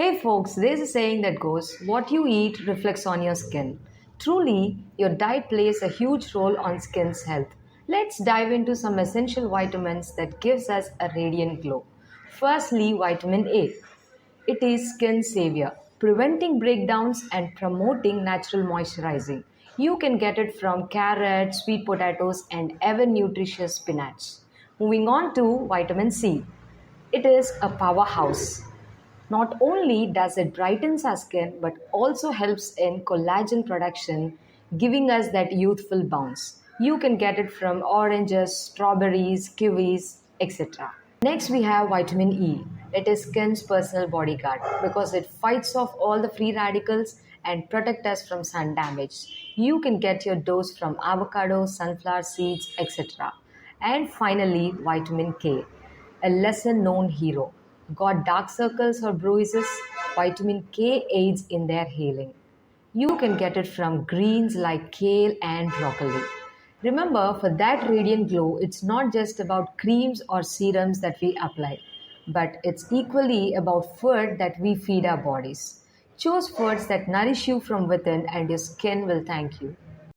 Hey folks, there's a saying that goes, what you eat reflects on your skin. Truly, your diet plays a huge role on skin's health. Let's dive into some essential vitamins that gives us a radiant glow. Firstly, vitamin A. It is skin savior, preventing breakdowns and promoting natural moisturizing. You can get it from carrots, sweet potatoes, and ever nutritious spinach. Moving on to vitamin C. It is a powerhouse. Not only does it brightens our skin, but also helps in collagen production, giving us that youthful bounce. You can get it from oranges, strawberries, kiwis, etc. Next, we have vitamin E. It is skin's personal bodyguard because it fights off all the free radicals and protect us from sun damage. You can get your dose from avocado, sunflower seeds, etc. And finally, vitamin K, a lesser known hero. Got dark circles or bruises? Vitamin K aids in their healing. You can get it from greens like kale and broccoli. Remember, for that radiant glow, it's not just about creams or serums that we apply, but it's equally about food that we feed our bodies. Choose foods that nourish you from within, and your skin will thank you.